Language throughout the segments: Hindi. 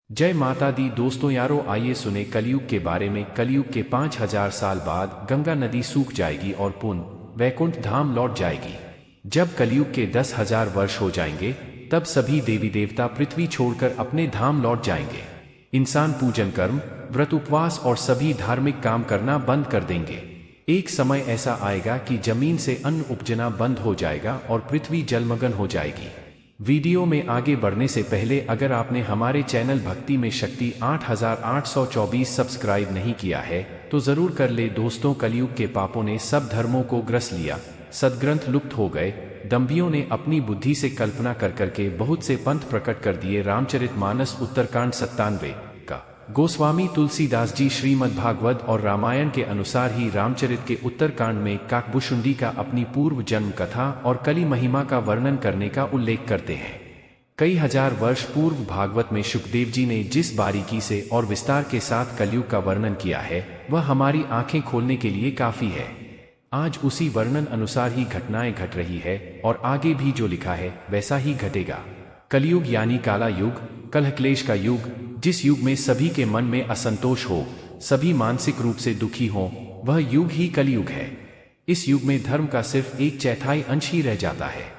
जय माता दी। दोस्तों यारों, आइए सुने कलयुग के बारे में। कलयुग के 5000 साल बाद गंगा नदी सूख जाएगी और पुनः वैकुंठ धाम लौट जाएगी। जब कलयुग के 10,000 वर्ष हो जाएंगे, तब सभी देवी देवता पृथ्वी छोड़कर अपने धाम लौट जाएंगे। इंसान पूजन कर्म, व्रत, उपवास और सभी धार्मिक काम करना बंद कर देंगे। एक समय ऐसा आएगा कि जमीन से अन्न उपजना बंद हो जाएगा और पृथ्वी जलमग्न हो जाएगी। वीडियो में आगे बढ़ने से पहले अगर आपने हमारे चैनल भक्ति में शक्ति 8824 सब्सक्राइब नहीं किया है तो जरूर कर ले दोस्तों। कलयुग के पापों ने सब धर्मों को ग्रस लिया, सदग्रंथ लुप्त हो गए, दंभियों ने अपनी बुद्धि से कल्पना कर करके बहुत से पंथ प्रकट कर दिए। रामचरितमानस उत्तरकांड 97 का गोस्वामी तुलसीदास जी श्रीमद्भागवत और रामायण के अनुसार ही रामचरित के उत्तरकांड में काकभुशुंडी का अपनी पूर्व जन्म कथा और कली महिमा का वर्णन करने का उल्लेख करते हैं। कई हजार वर्ष पूर्व भागवत में शुकदेव जी ने जिस बारीकी से और विस्तार के साथ कलयुग का वर्णन किया है, वह हमारी आंखें खोलने के लिए काफी है। आज उसी वर्णन अनुसार ही घटनाएं घट रही है और आगे भी जो लिखा है वैसा ही घटेगा। कलयुग यानी काला युग, कलह-क्लेश का युग, जिस युग में सभी के मन में असंतोष हो, सभी मानसिक रूप से दुखी हो, वह युग ही कलयुग है। इस युग में धर्म का सिर्फ 1/4 अंश ही रह जाता है।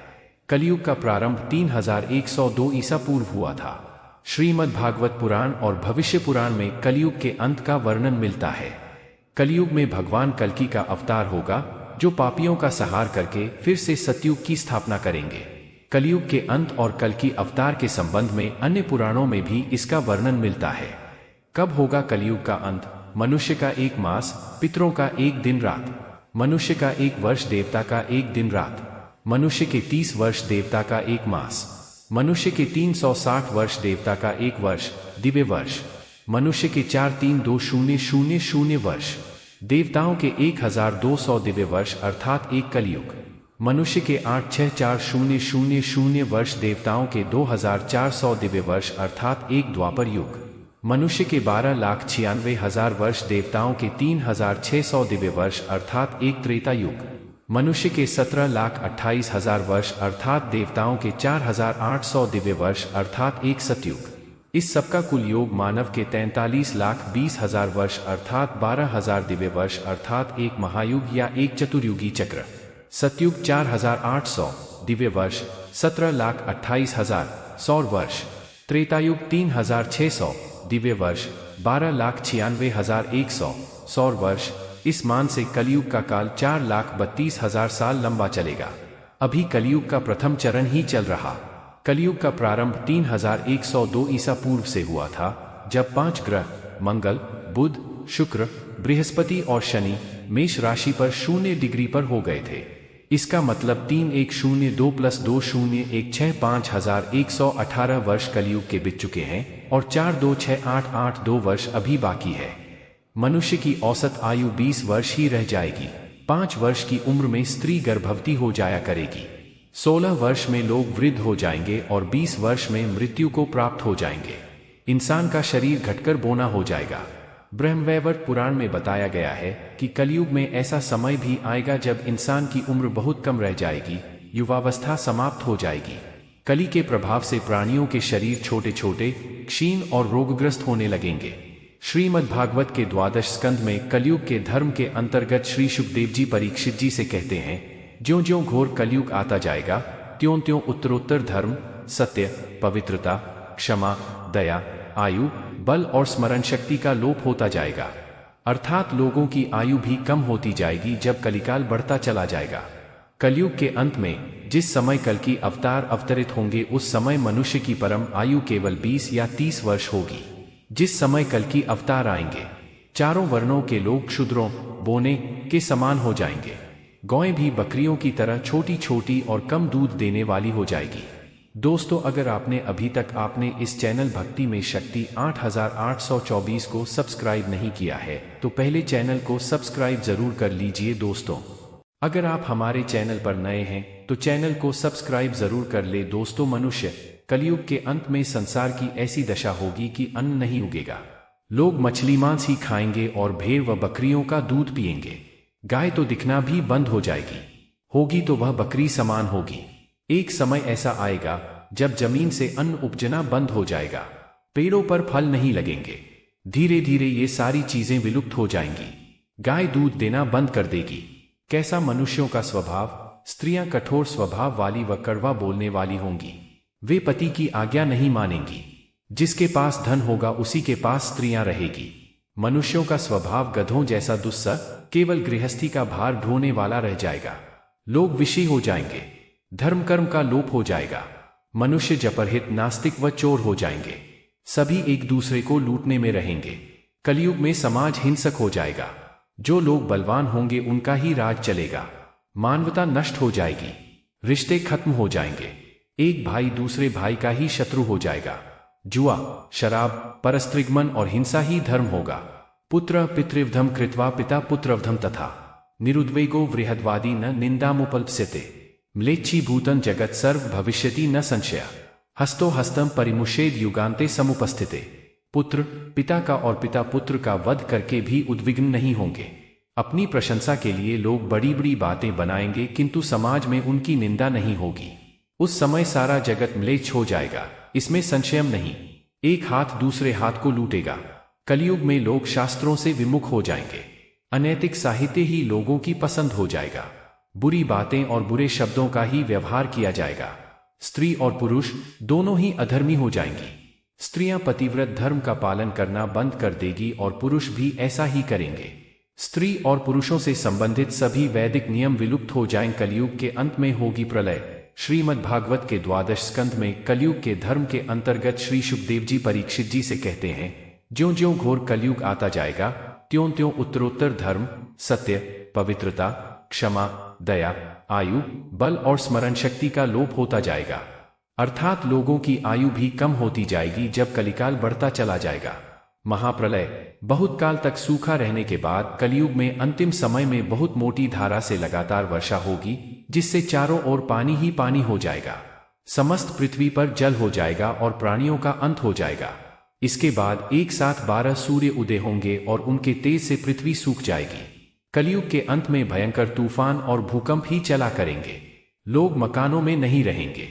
कलयुग का प्रारंभ 3102 ईसा पूर्व हुआ था। श्रीमद् भागवत पुराण और भविष्य पुराण में कलयुग के अंत का वर्णन मिलता है। कलयुग में भगवान कल्कि का अवतार होगा, जो पापियों का संहार करके फिर से सतयुग की स्थापना करेंगे। कलयुग के अंत और कल्कि अवतार के संबंध में अन्य पुराणों में भी इसका वर्णन मिलता है। कब होगा कलयुग का अंत? मनुष्य का 1 मास, पितरों का 1 दिन रात, मनुष्य का 1 वर्ष, देवता का 1 दिन रात, मनुष्य के 30 वर्ष, देवता का 1 मास, मनुष्य के 360 वर्ष, देवता का 1 वर्ष, दिव्य वर्ष, मनुष्य के 43200 वर्ष, देवताओं के 1200 दिव्य वर्ष अर्थात 1 कलयुग, मनुष्य के 86400 वर्ष, देवताओं के 2400 दिव्य वर्ष अर्थात 1 द्वापर युग, मनुष्य के 12,96,000 वर्ष, देवताओं के 3600 दिव्य वर्ष अर्थात 1 त्रेता युग, मनुष्य के 17,28,000 वर्ष अर्थात देवताओं के 4,800 दिव्य वर्ष अर्थात 1 सतयुग। इस सबका कुल योग मानव के 43,20,000 वर्ष अर्थात 12,000 दिव्य वर्ष अर्थात 1 महायुग या 1 चतुर्युगी चक्र। सतयुग 4,800 दिव्य वर्ष, 17,28,000 सौर वर्ष, त्रेतायुग 3,600 दिव्य वर्ष, 12,96,100 सौर वर्ष। इस मान से कलयुग का काल 4,32,000 साल लंबा चलेगा। अभी कलयुग का प्रथम चरण ही चल रहा। कलयुग का प्रारंभ 3102 ईसा पूर्व से हुआ था, जब 5 ग्रह मंगल, बुध, शुक्र, बृहस्पति और शनि मेष राशि पर 0 डिग्री पर हो गए थे। इसका मतलब 3102 + 20165118 वर्ष कलयुग के बीत चुके हैं और 426882 वर्ष अभी बाकी है। मनुष्य की औसत आयु 20 वर्ष ही रह जाएगी। 5 वर्ष की उम्र में स्त्री गर्भवती हो जाया करेगी, 16 वर्ष में लोग वृद्ध हो जाएंगे और 20 वर्ष में मृत्यु को प्राप्त हो जाएंगे। इंसान का शरीर घटकर बोना हो जाएगा। ब्रह्मवैवर्त पुराण में बताया गया है कि कलयुग में ऐसा समय भी आएगा जब इंसान की उम्र बहुत कम रह जाएगी, युवावस्था समाप्त हो जाएगी। कली के प्रभाव से प्राणियों के शरीर छोटे छोटे, क्षीण और रोगग्रस्त होने लगेंगे। श्रीमद् भागवत के 12 स्कंद में कलयुग के धर्म के अंतर्गत श्री शुकदेव जी परीक्षित जी से कहते हैं, ज्यों ज्यों घोर कलयुग आता जाएगा, त्यों त्यों उत्तरोत्तर धर्म, सत्य, पवित्रता, क्षमा, दया, आयु, बल और स्मरण शक्ति का लोप होता जाएगा। अर्थात लोगों की आयु भी कम होती जाएगी जब कलिकाल बढ़ता चला जाएगा। कलयुग के अंत में जिस समय कल्कि अवतार अवतरित होंगे, उस समय मनुष्य की परम आयु केवल 20 या 30 वर्ष होगी। जिस समय कल्कि अवतार आएंगे, चारों वर्णों के लोग क्षुद्रों, बोने के समान हो जाएंगे। गौएं भी बकरियों की तरह छोटी छोटी और कम दूध देने वाली हो जाएगी। दोस्तों, अगर आपने अभी तक आपने इस चैनल भक्ति में शक्ति 8824 को सब्सक्राइब नहीं किया है तो पहले चैनल को सब्सक्राइब जरूर कर लीजिए। दोस्तों, अगर आप हमारे चैनल पर नए हैं तो चैनल को सब्सक्राइब जरूर कर ले। दोस्तों, मनुष्य कलयुग के अंत में संसार की ऐसी दशा होगी कि अन्न नहीं उगेगा। लोग मछली मांस ही खाएंगे और भेड़ व बकरियों का दूध पिएंगे। गाय तो दिखना भी बंद हो जाएगी, होगी तो वह बकरी समान होगी। एक समय ऐसा आएगा जब जमीन से अन्न उपजना बंद हो जाएगा। पेड़ों पर फल नहीं लगेंगे। धीरे धीरे ये सारी चीजें विलुप्त हो जाएंगी। गाय दूध देना बंद कर देगी। कैसा मनुष्यों का स्वभाव। स्त्रियां कठोर स्वभाव वाली व कड़वा बोलने वाली होंगी। वे पति की आज्ञा नहीं मानेंगी। जिसके पास धन होगा उसी के पास स्त्रियां रहेगी। मनुष्यों का स्वभाव गधों जैसा दुस्सह, केवल गृहस्थी का भार ढोने वाला रह जाएगा। लोग विषी हो जाएंगे। धर्म कर्म का लोप हो जाएगा। मनुष्य जपरहित, नास्तिक व चोर हो जाएंगे। सभी एक दूसरे को लूटने में रहेंगे। कलयुग में समाज हिंसक हो जाएगा। जो लोग बलवान होंगे उनका ही राज चलेगा। मानवता नष्ट हो जाएगी। रिश्ते खत्म हो जाएंगे। एक भाई दूसरे भाई का ही शत्रु हो जाएगा। जुआ, शराब, परस्त्रीगमन और हिंसा ही धर्म होगा। पुत्र पितृवधम कृत्वा पिता पुत्रवधम तथा निरुद्वेगो वृहद्वादी न निंदामुपल्प्स्यते म्लेच्छी भूतन जगत सर्व भविष्यति न संशय हस्तो हस्तम परिमुषेद युगान्ते समुपस्थिते। पुत्र पिता का और पिता पुत्र का वध करके भी उद्विग्न नहीं होंगे। अपनी प्रशंसा के लिए लोग बड़ी बड़ी बातें बनाएंगे, किंतु समाज में उनकी निंदा नहीं होगी। उस समय सारा जगत म्लेच्छ हो जाएगा, इसमें संशय नहीं। एक हाथ दूसरे हाथ को लूटेगा। कलयुग में लोग शास्त्रों से विमुख हो जाएंगे। अनैतिक साहित्य ही लोगों की पसंद हो जाएगा। बुरी बातें और बुरे शब्दों का ही व्यवहार किया जाएगा। स्त्री और पुरुष दोनों ही अधर्मी हो जाएंगी। स्त्रियां पतिव्रत धर्म का पालन करना बंद कर देगी और पुरुष भी ऐसा ही करेंगे। स्त्री और पुरुषों से संबंधित सभी वैदिक नियम विलुप्त हो जाएं। कलयुग के अंत में होगी प्रलय। श्रीमद् भागवत के 12वें स्कंद में कलयुग के धर्म के अंतर्गत श्री शुकदेव जी परीक्षित जी से कहते हैं, ज्यों ज्यों घोर कलयुग आता जाएगा त्यों त्यों उत्तरोत्तर धर्म, सत्य, पवित्रता, क्षमा, दया, आयु, बल और स्मरण शक्ति का लोप होता जाएगा। अर्थात लोगों की आयु भी कम होती जाएगी जब कलिकाल बढ़ता चला जाएगा। महाप्रलय। बहुत काल तक सूखा रहने के बाद कलयुग में अंतिम समय में बहुत मोटी धारा से लगातार वर्षा होगी, जिससे चारों ओर पानी ही पानी हो जाएगा। समस्त पृथ्वी पर जल हो जाएगा और प्राणियों का अंत हो जाएगा। इसके बाद एक साथ 12 सूर्य उदय होंगे और उनके तेज से पृथ्वी सूख जाएगी। कलयुग के अंत में भयंकर तूफान और भूकंप ही चला करेंगे। लोग मकानों में नहीं रहेंगे।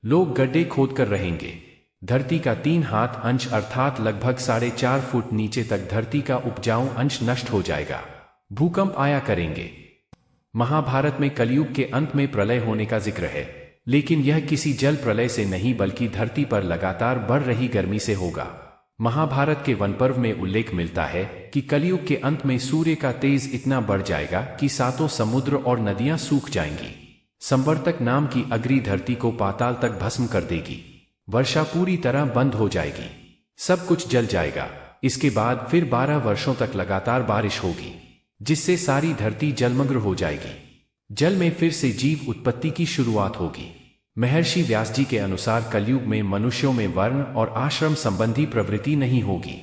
लोग गड्ढे खोदकर रहेंगे। धरती का 3 हाथ अंश अर्थात लगभग 4.5 फुट नीचे तक धरती का उपजाऊ अंश नष्ट हो जाएगा। भूकंप आया करेंगे। महाभारत में कलयुग के अंत में प्रलय होने का जिक्र है, लेकिन यह किसी जल प्रलय से नहीं बल्कि धरती पर लगातार बढ़ रही गर्मी से होगा। महाभारत के वन पर्व में उल्लेख मिलता है कि कलयुग के अंत में सूर्य का तेज इतना बढ़ जाएगा कि 7 समुद्र और नदियां सूख जाएंगी। संवर्तक नाम की अग्नि धरती को पाताल तक भस्म कर देगी। वर्षा पूरी तरह बंद हो जाएगी। सब कुछ जल जाएगा। इसके बाद फिर 12 वर्षों तक लगातार बारिश होगी, जिससे सारी धरती जलमग्न हो जाएगी। जल में फिर से जीव उत्पत्ति की शुरुआत होगी। महर्षि व्यास जी के अनुसार कलयुग में मनुष्यों में वर्ण और आश्रम संबंधी प्रवृत्ति नहीं होगी।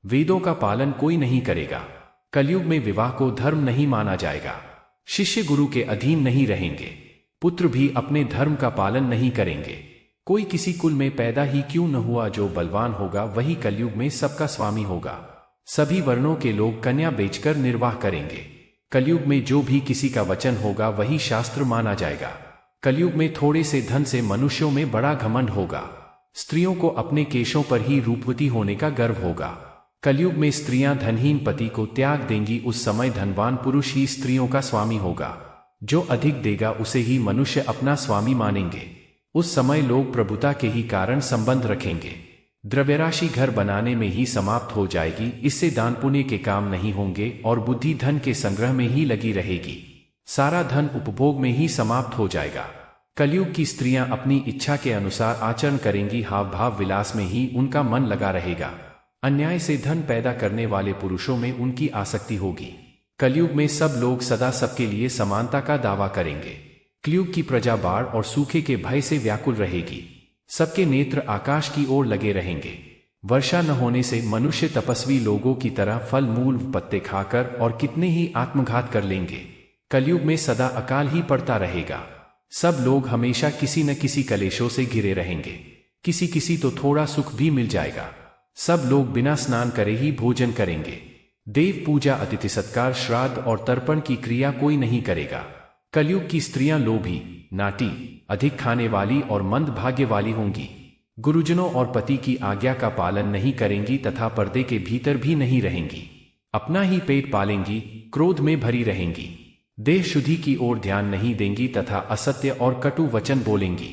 वेदों का पालन कोई नहीं करेगा। कलयुग में विवाह को धर्म नहीं माना जाएगा। शिष्य गुरु के अधीन नहीं रहेंगे। पुत्र भी अपने धर्म का पालन नहीं करेंगे। कोई किसी कुल में पैदा ही क्यों न हुआ, जो बलवान होगा वही कलयुग में सबका स्वामी होगा। सभी वर्णों के लोग कन्या बेचकर निर्वाह करेंगे। कलयुग में जो भी किसी का वचन होगा वही शास्त्र माना जाएगा। कलयुग में थोड़े से धन से मनुष्यों में बड़ा घमंड होगा। स्त्रियों को अपने केशों पर ही रूपवती होने का गर्व होगा। कलयुग में स्त्रियां धनहीन पति को त्याग देंगी। उस समय धनवान पुरुष ही स्त्रियों का स्वामी होगा। जो अधिक देगा उसे ही मनुष्य अपना स्वामी मानेंगे। उस समय लोग प्रभुता के ही कारण संबंध रखेंगे। द्रव्यराशि घर बनाने में ही समाप्त हो जाएगी। इससे दान पुण्य के काम नहीं होंगे और बुद्धि धन के संग्रह में ही लगी रहेगी। सारा धन उपभोग में ही समाप्त हो जाएगा। कलयुग की स्त्रियां अपनी इच्छा के अनुसार आचरण करेंगी। हाव भाव विलास में ही उनका मन लगा रहेगा। अन्याय से धन पैदा करने वाले पुरुषों में उनकी आसक्ति होगी। कलयुग में सब लोग सदा सबके लिए समानता का दावा करेंगे। कलयुग की प्रजा बाढ़ और सूखे के भय से व्याकुल रहेगी। सबके नेत्र आकाश की ओर लगे रहेंगे। वर्षा न होने से मनुष्य तपस्वी लोगों की तरह फल मूल पत्ते खाकर और कितने ही आत्मघात कर लेंगे। कलयुग में सदा अकाल ही पड़ता रहेगा। सब लोग हमेशा किसी न किसी कलेशों से घिरे रहेंगे। किसी किसी तो थोड़ा सुख भी मिल जाएगा। सब लोग बिना स्नान करे ही भोजन करेंगे। देव पूजा, अतिथि सत्कार, श्राद्ध और तर्पण की क्रिया कोई नहीं करेगा। कलयुग की स्त्रियां लोभी, नाटी, अधिक खाने वाली और मंद भाग्य वाली होंगी। गुरुजनों और पति की आज्ञा का पालन नहीं करेंगी तथा पर्दे के भीतर भी नहीं रहेंगी। अपना ही पेट पालेंगी, क्रोध में भरी रहेंगी, देह शुद्धि की ओर ध्यान नहीं देंगी तथा असत्य और कटु वचन बोलेंगी।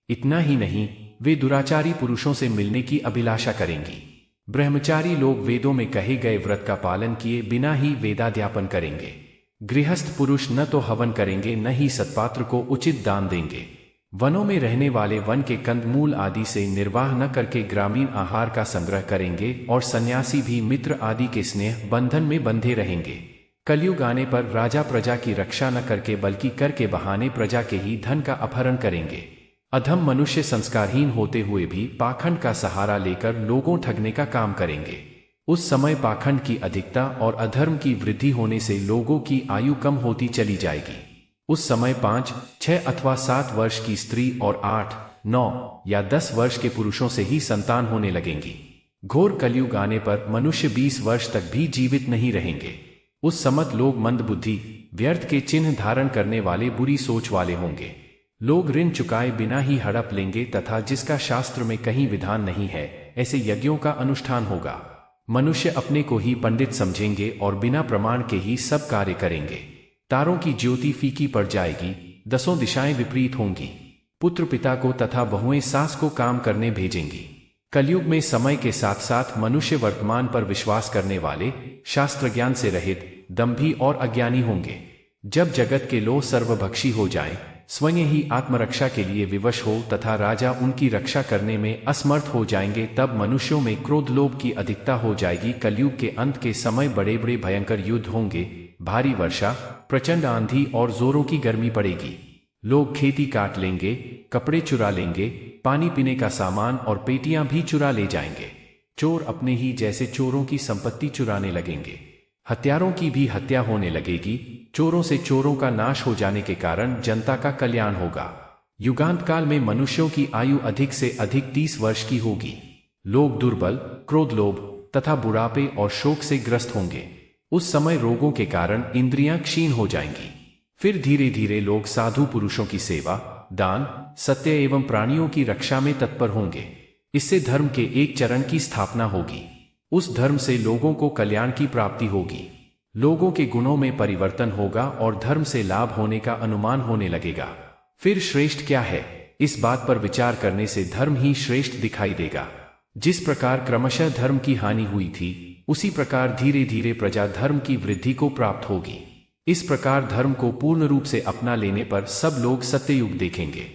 इतना ही नहीं, वे दुराचारी पुरुषों से मिलने की अभिलाषा करेंगी। ब्रह्मचारी लोग वेदों में कहे गए व्रत का पालन किए बिना ही वेदाध्यापन करेंगे। गृहस्थ पुरुष न तो हवन करेंगे न ही सत्पात्र को उचित दान देंगे। वनों में रहने वाले वन के कंदमूल आदि से निर्वाह न करके ग्रामीण आहार का संग्रह करेंगे और सन्यासी भी मित्र आदि के स्नेह बंधन में बंधे रहेंगे। कलयुग आने पर राजा प्रजा की रक्षा न करके बल्कि कर के बहाने प्रजा के ही धन का अपहरण करेंगे। अधम मनुष्य संस्कारहीन होते हुए भी पाखंड का सहारा लेकर लोगों ठगने का काम करेंगे। उस समय पाखंड की अधिकता और अधर्म की वृद्धि होने से लोगों की आयु कम होती चली जाएगी। उस समय 5, 6 अथवा 7 वर्ष की स्त्री और 8, 9 या 10 वर्ष के पुरुषों से ही संतान होने लगेंगी। घोर कलयुग आने पर मनुष्य 20 वर्ष तक भी जीवित नहीं रहेंगे। उस समय लोग मंदबुद्धि, व्यर्थ के चिन्ह धारण करने वाले, बुरी सोच वाले होंगे। लोग ऋण चुकाए बिना ही हड़प लेंगे तथा जिसका शास्त्र में कहीं विधान नहीं है, ऐसे यज्ञों का अनुष्ठान होगा। मनुष्य अपने को ही पंडित समझेंगे और बिना प्रमाण के ही सब कार्य करेंगे। तारों की ज्योति फीकी पड़ जाएगी, 10 दिशाएं विपरीत होंगी। पुत्र पिता को तथा बहुएं सास को काम करने भेजेंगी। कलयुग में समय के साथ साथ मनुष्य वर्तमान पर विश्वास करने वाले, शास्त्र ज्ञान से रहित, दंभी और अज्ञानी होंगे। जब जगत के लोग सर्वभक्षी हो जाएं, स्वयं ही आत्मरक्षा के लिए विवश हो तथा राजा उनकी रक्षा करने में असमर्थ हो जाएंगे, तब मनुष्यों में क्रोध लोभ की अधिकता हो जाएगी। कलयुग के अंत के समय बड़े बड़े भयंकर युद्ध होंगे, भारी वर्षा, प्रचंड आंधी और जोरों की गर्मी पड़ेगी। लोग खेती काट लेंगे, कपड़े चुरा लेंगे, पानी पीने का सामान और पेटियां भी चुरा ले जाएंगे। चोर अपने ही जैसे चोरों की संपत्ति चुराने लगेंगे। हत्यारों की भी हत्या होने लगेगी। चोरों से चोरों का नाश हो जाने के कारण जनता का कल्याण होगा। युगांत काल में मनुष्यों की आयु अधिक से अधिक 30 वर्ष की होगी। लोग दुर्बल, क्रोध, लोभ तथा बुढ़ापे और शोक से ग्रस्त होंगे। उस समय रोगों के कारण इंद्रियां क्षीण हो जाएंगी। फिर धीरे धीरे लोग साधु पुरुषों की सेवा, दान, सत्य एवं प्राणियों की रक्षा में तत्पर होंगे। इससे धर्म के एक चरण की स्थापना होगी। उस धर्म से लोगों को कल्याण की प्राप्ति होगी। लोगों के गुणों में परिवर्तन होगा और धर्म से लाभ होने का अनुमान होने लगेगा। फिर श्रेष्ठ क्या है, इस बात पर विचार करने से धर्म ही श्रेष्ठ दिखाई देगा। जिस प्रकार क्रमशः धर्म की हानि हुई थी, उसी प्रकार धीरे धीरे प्रजा धर्म की वृद्धि को प्राप्त होगी। इस प्रकार धर्म को पूर्ण रूप से अपना लेने पर सब लोग सत्ययुग देखेंगे।